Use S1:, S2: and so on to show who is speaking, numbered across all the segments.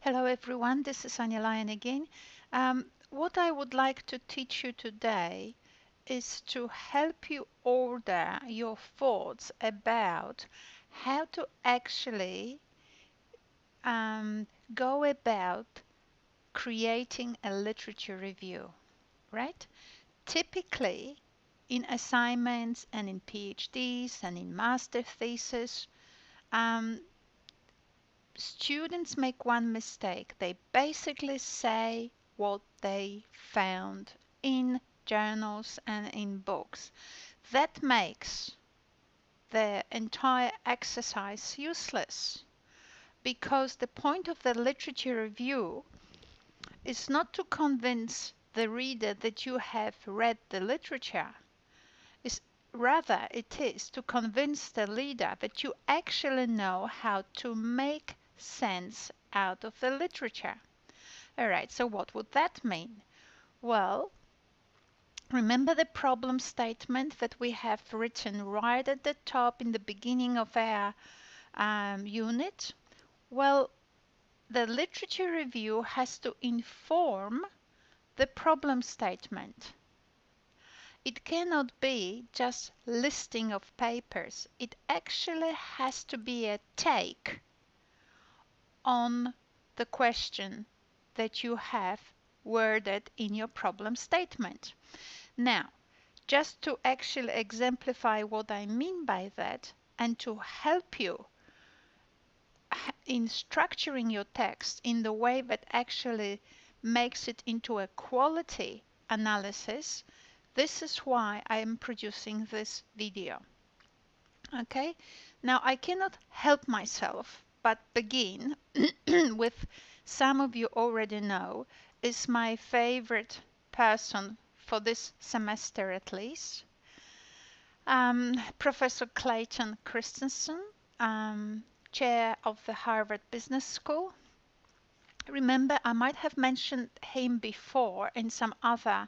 S1: Hello everyone, this is Ania Lian again. What I would like to teach you today is to help you order your thoughts about how to actually um, go about creating a literature review, right? Typically, in assignments and in PhDs and in master thesis, um, students make one mistake. They basically say what they found in journals and in books. That makes the entire exercise useless because the point of the literature review is not to convince the reader that you have read the literature. Is rather it is to convince the reader that you actually know how to make sense out of the literature. All right, so what would that mean? Well, remember the problem statement that we have written right at the top in the beginning of our unit? Well, the literature review has to inform the problem statement. It cannot be just listing of papers. It actually has to be a take on the question that you have worded in your problem statement. Now, just to actually exemplify what I mean by that and to help you in structuring your text in the way that actually makes it into a quality analysis, this is why I am producing this video. Okay, now I cannot help myself but begin with some of you already know is my favorite person for this semester at least, Professor Clayton Christensen, chair of the Harvard Business School. Remember, I might have mentioned him before in some other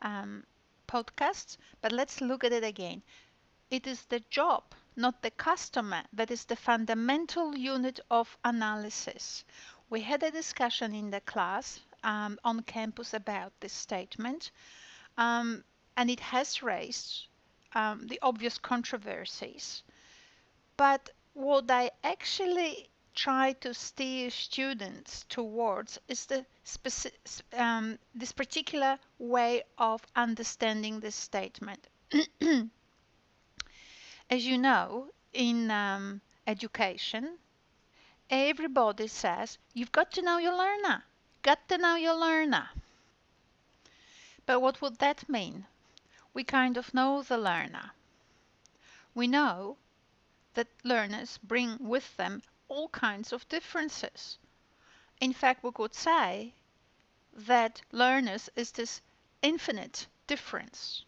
S1: um, podcasts, but let's look at it again. It is the job, not the customer, that is the fundamental unit of analysis. We had a discussion in the class on campus about this statement, and it has raised the obvious controversies. But what I actually try to steer students towards is this particular way of understanding this statement. As you know, in education, everybody says you've got to know your learner. Got to know your learner. But what would that mean? We kind of know the learner. We know that learners bring with them all kinds of differences. In fact, we could say that learners is this infinite difference.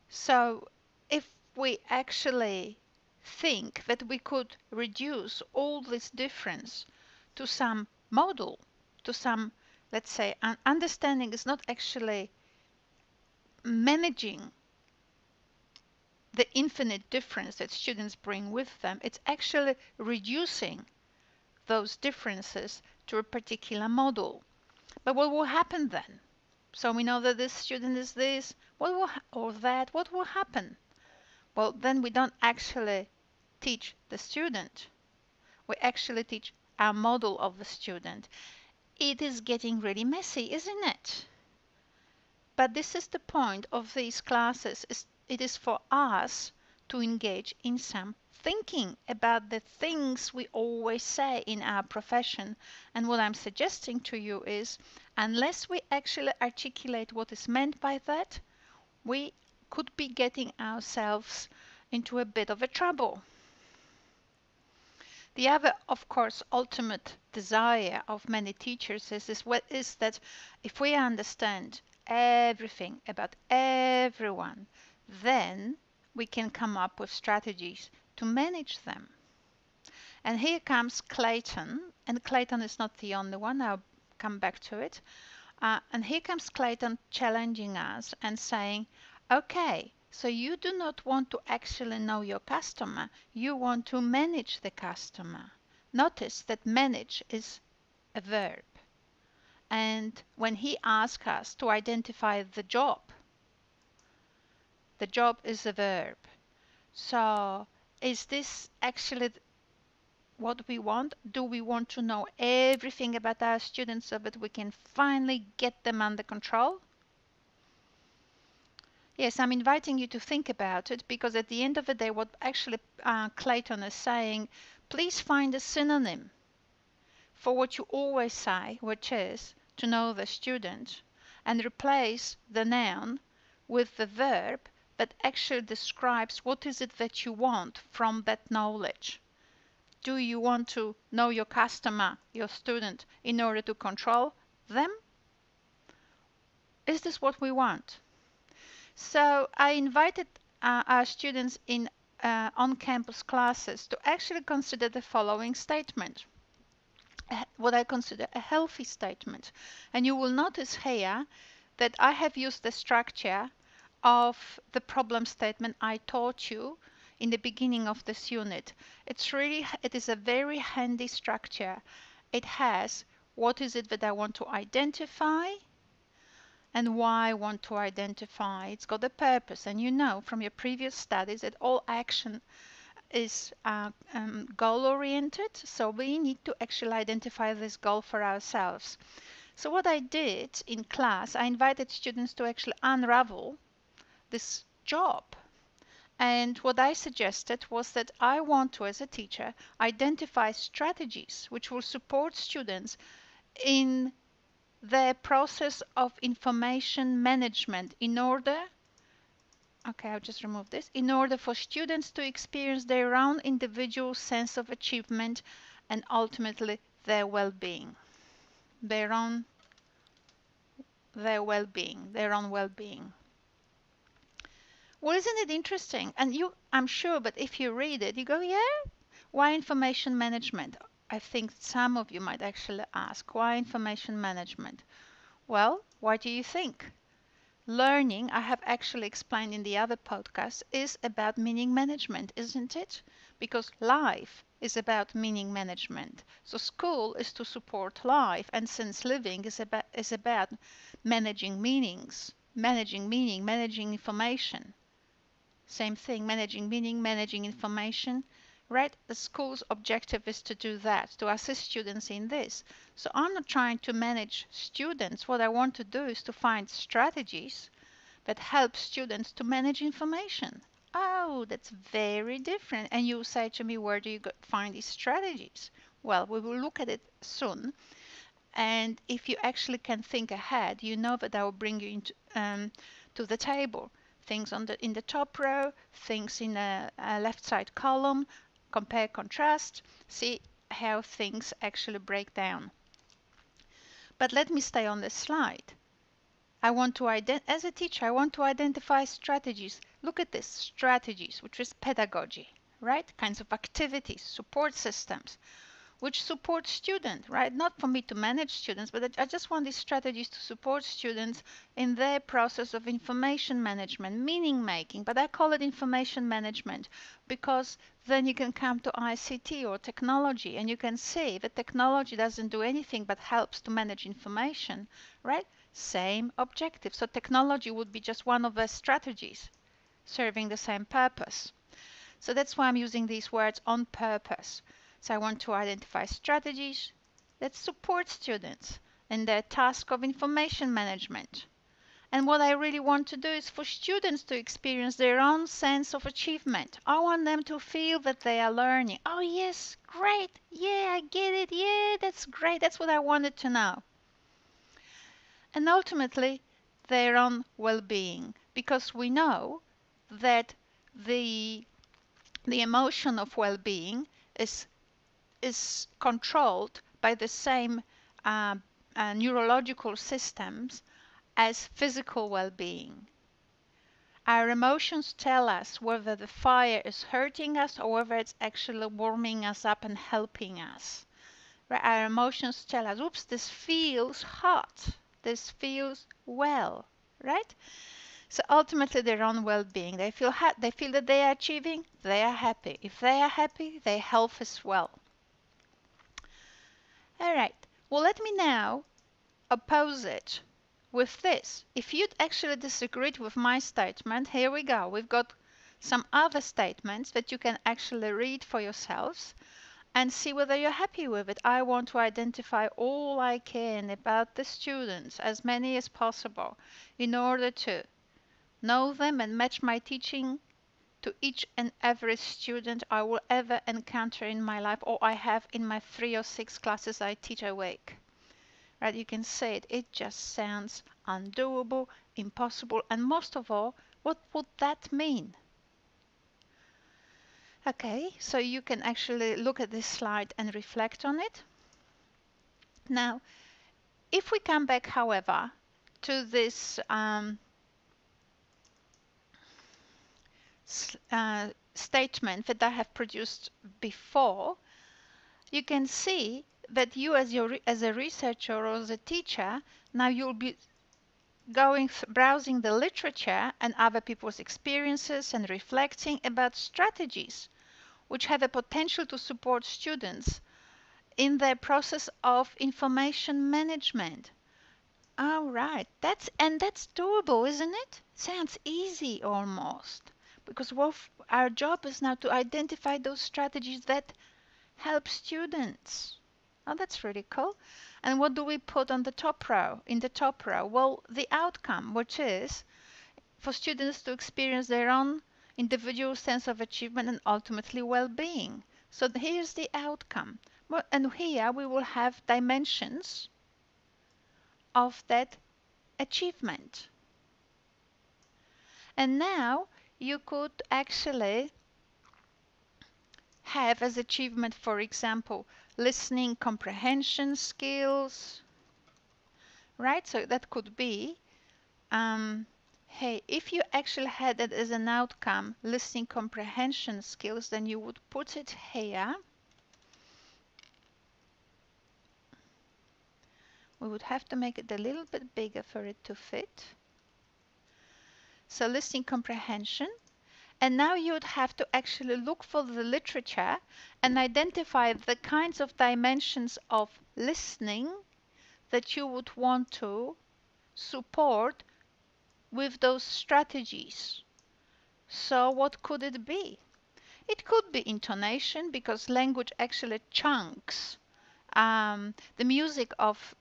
S1: So if we actually think that we could reduce all this difference to some model, to some, let's say, understanding is not actually managing the infinite difference that students bring with them, it's actually reducing those differences to a particular model. But what will happen then? So we know that this student is this, or that, what will happen? Well, then we don't actually teach the student. We actually teach our model of the student. It is getting really messy, isn't it? But this is the point of these classes. It is for us to engage in some thinking about the things we always say in our profession. And what I'm suggesting to you is, unless we actually articulate what is meant by that, we could be getting ourselves into a bit of a trouble. The other, of course, ultimate desire of many teachers is that if we understand everything about everyone, then we can come up with strategies to manage them. And here comes Clayton, and Clayton is not the only one, I'll come back to it. And here comes Clayton challenging us and saying, okay, so you do not want to actually know your customer, you want to manage the customer. Notice that manage is a verb. And when he asks us to identify the job is a verb. So is this actually what we want? Do we want to know everything about our students so that we can finally get them under control? Yes, I'm inviting you to think about it, because at the end of the day, what actually Clayton is saying, please find a synonym for what you always say, which is to know the student, and replace the noun with the verb that actually describes what is it that you want from that knowledge. Do you want to know your customer, your student, in order to control them? Is this what we want? So I invited our students in on-campus classes to actually consider the following statement, what I consider a healthy statement. And you will notice here that I have used the structure of the problem statement I taught you in the beginning of this unit. It is a very handy structure. It has what is it that I want to identify and why I want to identify. It's got a purpose, and you know from your previous studies that all action is goal oriented, so we need to actually identify this goal for ourselves. So what I did in class, I invited students to actually unravel this job. And what I suggested was that I want to, as a teacher, identify strategies which will support students in their process of information management in order, okay, I'll just remove this, in order for students to experience their own individual sense of achievement and ultimately their well-being, their own well-being. Well, isn't it interesting? And I'm sure, but if you read it, you go, yeah, why information management? I think some of you might actually ask, why information management? Well, why do you think? Learning, I have actually explained in the other podcast, is about meaning management, isn't it? Because life is about meaning management. So school is to support life, and since living is about managing meanings, managing meaning, managing information. Same thing, managing meaning, managing information, right? The school's objective is to do that, to assist students in this. So I'm not trying to manage students. What I want to do is to find strategies that help students to manage information. Oh, that's very different. And you say to me, where do you find these strategies? Well, we will look at it soon. And if you actually can think ahead, you know that I will bring you into to the table. Things in the top row, things in a left side column, compare, contrast, see how things actually break down. But let me stay on this slide. As a teacher, I want to identify strategies. Look at this, strategies, which is pedagogy, right? Kinds of activities, support systems, which support students, right? Not for me to manage students, but I just want these strategies to support students in their process of information management, meaning making, but I call it information management because then you can come to ICT or technology and you can see that technology doesn't do anything but helps to manage information, right? Same objective. So technology would be just one of the strategies serving the same purpose. So that's why I'm using these words on purpose. So I want to identify strategies that support students in their task of information management. And what I really want to do is for students to experience their own sense of achievement. I want them to feel that they are learning. Oh yes, great. Yeah, I get it. Yeah, that's great. That's what I wanted to know. And ultimately, their own well-being. Because we know that the emotion of well-being is controlled by the same neurological systems as physical well-being. Our emotions tell us whether the fire is hurting us or whether it's actually warming us up and helping us. Right? Our emotions tell us, oops, this feels hot, this feels well, right? So ultimately their own well-being. They feel that they are achieving, they are happy. If they are happy, their health is well. All right. Well, let me now oppose it with this. If you'd actually disagreed with my statement, here we go. We've got some other statements that you can actually read for yourselves and see whether you're happy with it. I want to identify all I can about the students, as many as possible, in order to know them and match my teaching to each and every student I will ever encounter in my life, or I have in my 3 or 6 classes I teach a week. Right? You can say it. It just sounds undoable, impossible, and most of all, what would that mean? Okay, so you can actually look at this slide and reflect on it. Now, if we come back, however, to this statement that I have produced before, you can see that you as a researcher or as a teacher, now you'll be browsing the literature and other people's experiences and reflecting about strategies which have a potential to support students in their process of information management. All right, that's doable, isn't it? Sounds easy almost. Because our job is now to identify those strategies that help students. Oh, that's really cool. And what do we put on the top row? In the top row, well, the outcome, which is for students to experience their own individual sense of achievement and ultimately well-being. So here's the outcome. Well, and here we will have dimensions of that achievement. And now you could actually have as achievement, for example, listening comprehension skills, right? So that could be, hey, if you actually had it as an outcome, listening comprehension skills, then you would put it here. We would have to make it a little bit bigger for it to fit. So listening comprehension. And now you would have to actually look for the literature and identify the kinds of dimensions of listening that you would want to support with those strategies. So what could it be? It could be intonation, because language actually chunks the music of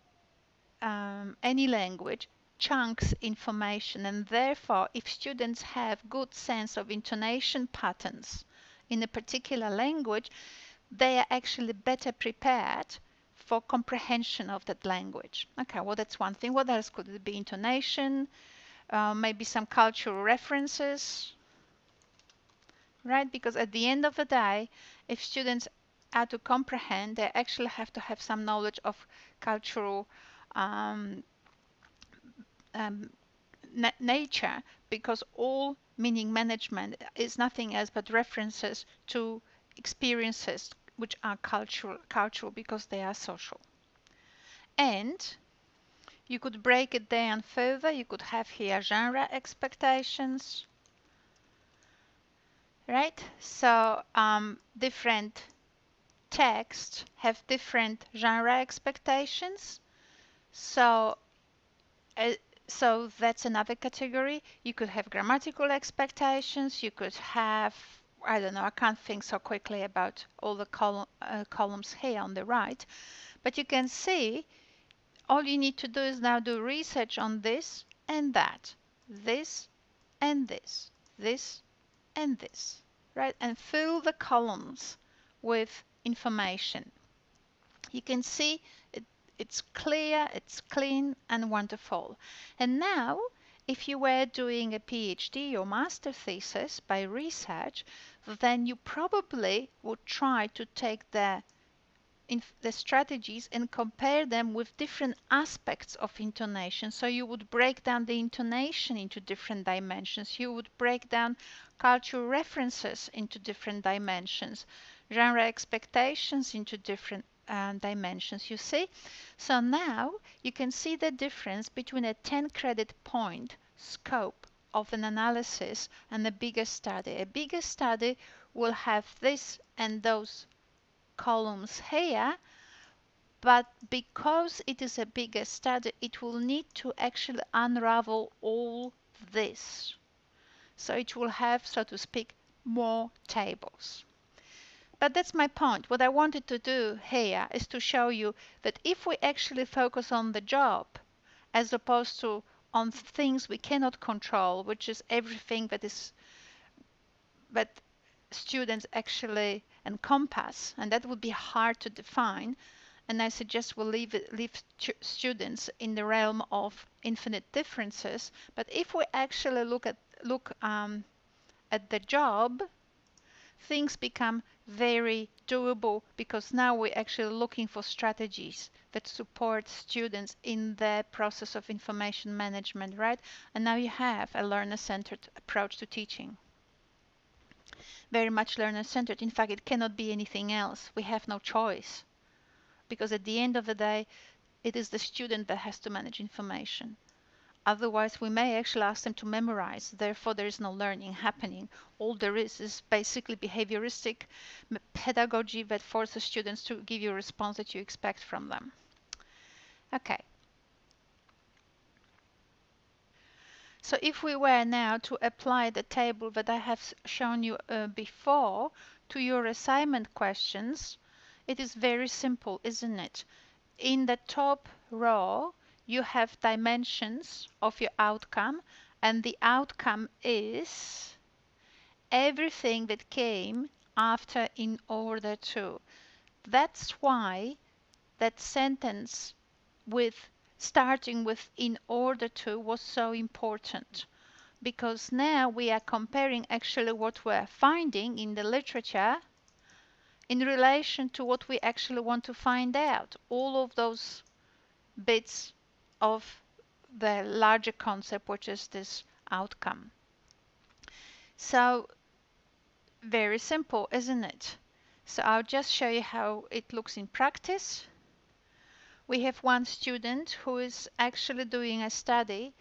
S1: any language chunks information, and therefore if students have good sense of intonation patterns in a particular language, they are actually better prepared for comprehension of that language. Okay, well, that's one thing. What else could it be? Intonation, maybe some cultural references, right? Because at the end of the day, if students are to comprehend, they actually have to have some knowledge of cultural um, nature, because all meaning management is nothing else but references to experiences which are cultural because they are social. And you could break it down further. You could have here genre expectations, right? So different texts have different genre expectations. So uh, so that's another category. You could have grammatical expectations. You could have, I don't know, I can't think so quickly about all the columns here on the right. But you can see all you need to do is now do research on this and that, this and this and this, right? And fill the columns with information. You can see it's clear, it's clean and wonderful. And now, if you were doing a PhD or master thesis by research, then you probably would try to take the strategies and compare them with different aspects of intonation. So you would break down the intonation into different dimensions. You would break down cultural references into different dimensions, genre expectations into different dimensions, you see? So now you can see the difference between a 10 credit point scope of an analysis and a bigger study. A bigger study will have this and those columns here, But because it is a bigger study, it will need to actually unravel all this. So it will have, so to speak, more tables. But that's my point. What I wanted to do here is to show you that if we actually focus on the job as opposed to on things we cannot control, which is everything that students actually encompass, and that would be hard to define. And I suggest we'll leave students in the realm of infinite differences. But if we actually look at the job, things become very doable because now we're actually looking for strategies that support students in the process of information management, right? And now you have a learner-centered approach to teaching. Very much learner-centered. In fact, it cannot be anything else. We have no choice because at the end of the day, it is the student that has to manage information. Otherwise, we may actually ask them to memorize. Therefore, there is no learning happening. All there is basically behavioristic pedagogy that forces students to give you a response that you expect from them. Okay. So if we were now to apply the table that I have shown you before to your assignment questions, it is very simple, isn't it? In the top row, you have dimensions of your outcome, and the outcome is everything that came after in order to. That's why that sentence with starting with in order to was so important, because now we are comparing actually what we're finding in the literature in relation to what we actually want to find out. All of those bits of the larger concept, which is this outcome. So very simple, isn't it? So I'll just show you how it looks in practice. We have one student who is actually doing a study,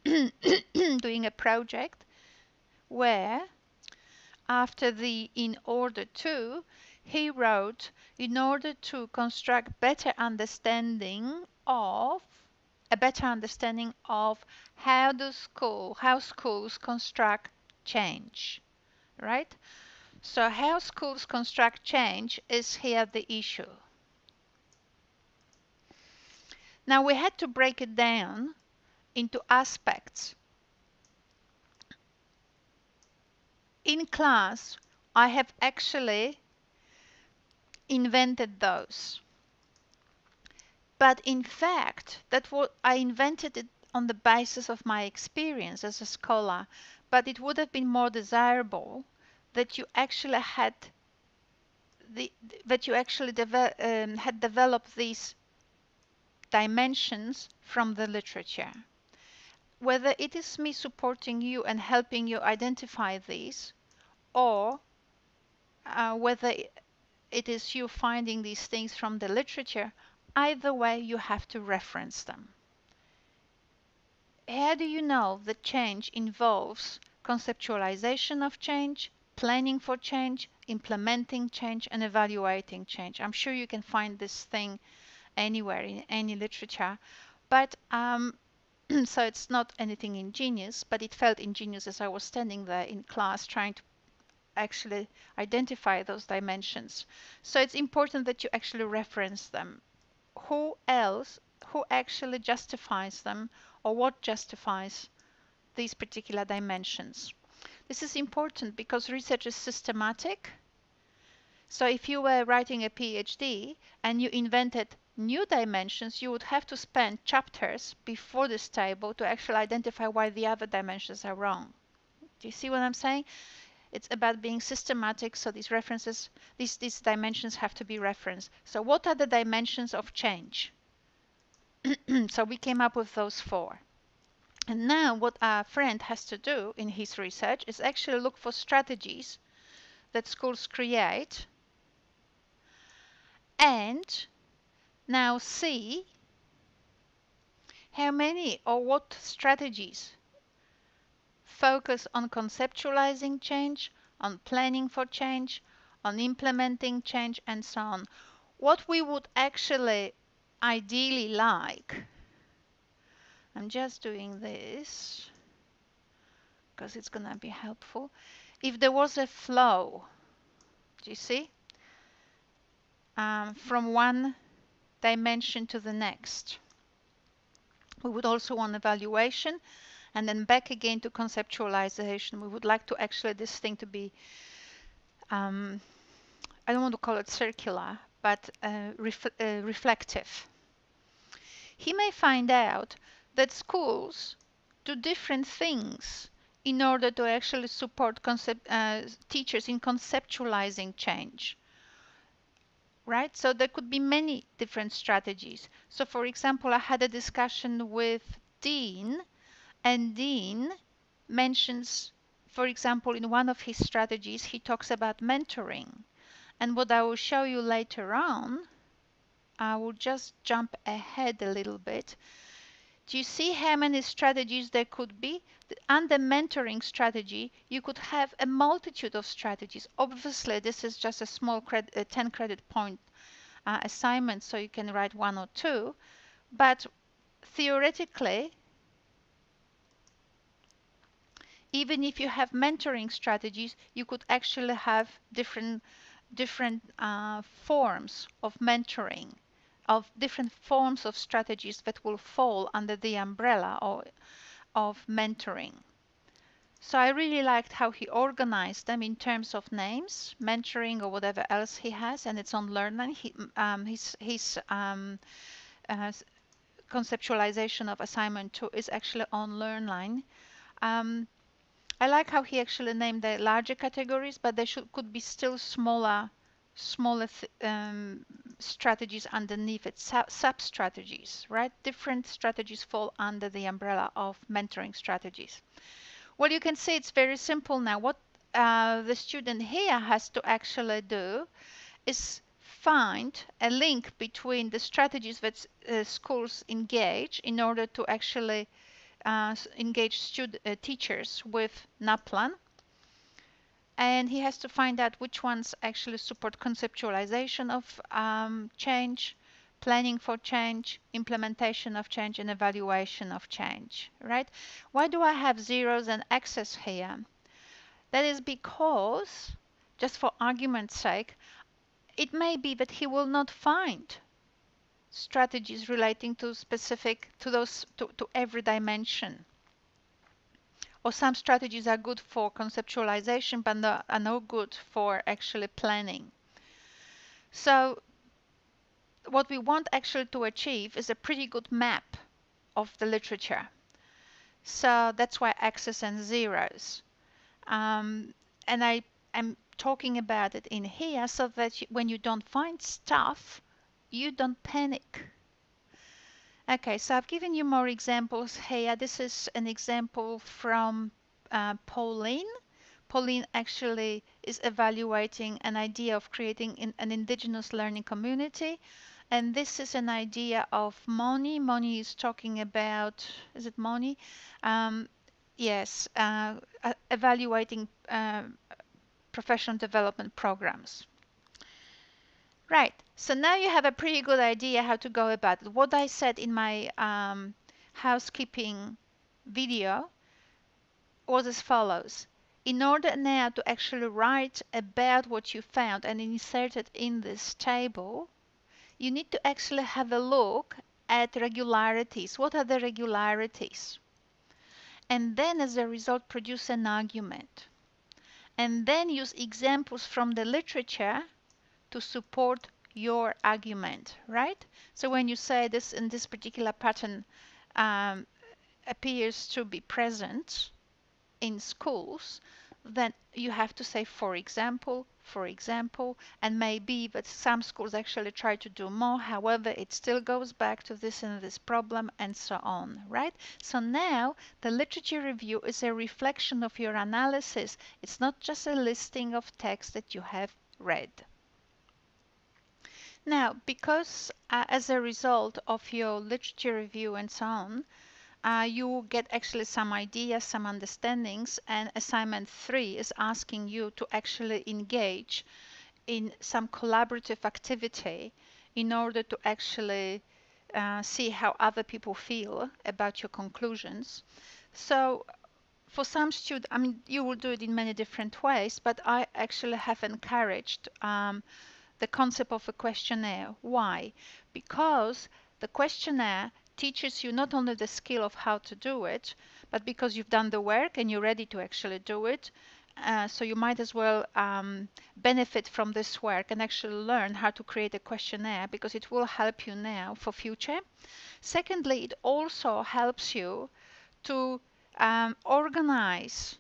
S1: doing a project where after the in order to, he wrote in order to construct a better understanding of how schools construct change, right? So how schools construct change is here the issue. Now we had to break it down into aspects. In class, I have actually invented those. But in fact, that what I invented it on the basis of my experience as a scholar. But it would have been more desirable that you actually had had developed these dimensions from the literature. Whether it is me supporting you and helping you identify these, or whether it is you finding these things from the literature, either way you have to reference them. How do you know that change involves conceptualization of change, planning for change, implementing change, and evaluating change? I'm sure you can find this thing anywhere in any literature, but so it's not anything ingenious, but it felt ingenious as I was standing there in class trying to actually identify those dimensions. So it's important that you actually reference them. Who actually justifies them, or what justifies these particular dimensions? This is important because research is systematic. So if you were writing a PhD and you invented new dimensions, you would have to spend chapters before this table to actually identify why the other dimensions are wrong. Do you see what I'm saying? It's about being systematic, so these dimensions have to be referenced. So what are the dimensions of change? So we came up with those 4. And now what our friend has to do in his research is actually look for strategies that schools create and now see how many or what strategies focus on conceptualizing change, on planning for change, on implementing change, and so on. what we would actually ideally like, I'm just doing this because it's going to be helpful, if there was a flow, do you see, from one dimension to the next. We would also want evaluation, and then back again to conceptualization. We would like to actually this thing to be, I don't want to call it circular, but reflective. He may find out that schools do different things in order to actually support teachers in conceptualizing change. Right? So there could be many different strategies. So for example, I had a discussion with Dean, and Dean mentions, for example, in one of his strategies, he talks about mentoring. And what I will show you later on, I will just jump ahead a little bit. Do you see how many strategies there could be? Under mentoring strategy, you could have a multitude of strategies. Obviously, this is just a small 10 credit point assignment, so you can write one or two. But theoretically, even if you have mentoring strategies, you could actually have different forms of mentoring, of different forms of strategies that will fall under the umbrella of mentoring. So I really liked how he organized them in terms of names, mentoring or whatever else he has, and it's on learning. His conceptualization of assignment 2 is actually on LearnLine. I like how he actually named the larger categories, but there could be still smaller strategies underneath it, sub-strategies, right? Different strategies fall under the umbrella of mentoring strategies. Well, you can see it's very simple now. What the student here has to actually do is find a link between the strategies that schools engage in order to actually engage teachers with NAPLAN, and he has to find out which ones actually support conceptualization of change, planning for change, implementation of change, and evaluation of change, right? Why do I have zeros and X's here? That is because, just for argument's sake, it may be that he will not find strategies relating to specific to every dimension. Or some strategies are good for conceptualization but are no good for actually planning. So what we want actually to achieve is a pretty good map of the literature. So that's why X's and zeros. And I'm talking about it in here so that when you don't find stuff, you don't panic. Okay, so I've given you more examples here. This is an example from Pauline. Pauline actually is evaluating an idea of creating an indigenous learning community. And this is an idea of Moni. Moni is talking about, is it Moni? Yes, evaluating professional development programs. Right, so now you have a pretty good idea how to go about it. What I said in my housekeeping video was as follows. In order now to actually write about what you found and insert it in this table, you need to actually have a look at regularities. What are the regularities? And then as a result produce an argument. And then use examples from the literature to support your argument, right? So when you say this in this particular pattern appears to be present in schools, then you have to say for example, and maybe that some schools actually try to do more, however it still goes back to this and this problem and so on, right? So now the literature review is a reflection of your analysis. It's not just a listing of text that you have read. Now, because as a result of your literature review and so on, you get actually some ideas, some understandings, and assignment 3 is asking you to actually engage in some collaborative activity in order to actually see how other people feel about your conclusions. So for some students, I mean, you will do it in many different ways, but I actually have encouraged the concept of a questionnaire. Why? Because the questionnaire teaches you not only the skill of how to do it, but because you've done the work and you're ready to actually do it. So you might as well benefit from this work and actually learn how to create a questionnaire, because it will help you now for future. Secondly, it also helps you to organize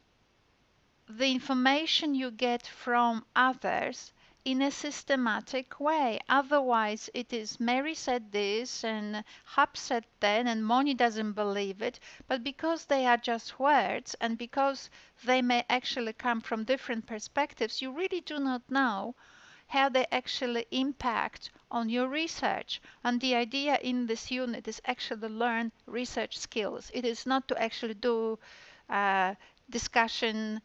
S1: the information you get from others in a systematic way. Otherwise, it is Mary said this and Hub said that, and Moni doesn't believe it. But because they are just words, and because they may actually come from different perspectives, you really do not know how they actually impact on your research. And the idea in this unit is actually to learn research skills. It is not to actually do uh, discussion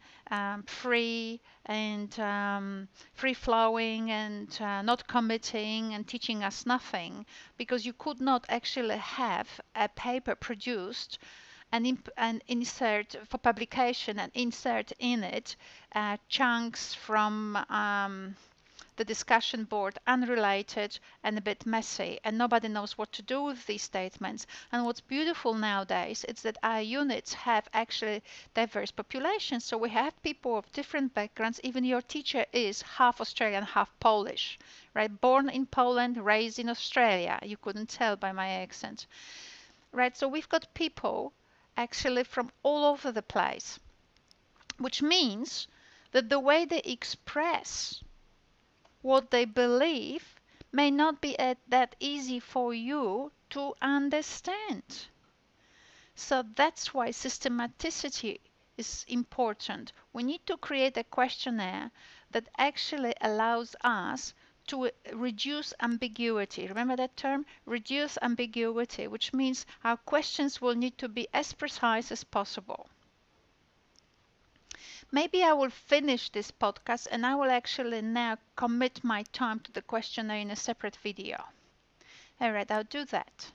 S1: free and free flowing and not committing and teaching us nothing, because you could not actually have a paper produced and insert for publication and insert in it chunks from the discussion board unrelated and a bit messy, and nobody knows what to do with these statements. And what's beautiful nowadays is that our units have actually diverse populations. So we have people of different backgrounds. Even your teacher is half Australian, half Polish, right? Born in Poland, raised in Australia. You couldn't tell by my accent, right? So we've got people actually from all over the place, which means that the way they express what they believe may not be that easy for you to understand. So that's why systematicity is important. We need to create a questionnaire that actually allows us to reduce ambiguity. Remember that term? Reduce ambiguity, which means our questions will need to be as precise as possible. Maybe I will finish this podcast and I will actually now commit my time to the questionnaire in a separate video. Alright, I'll do that.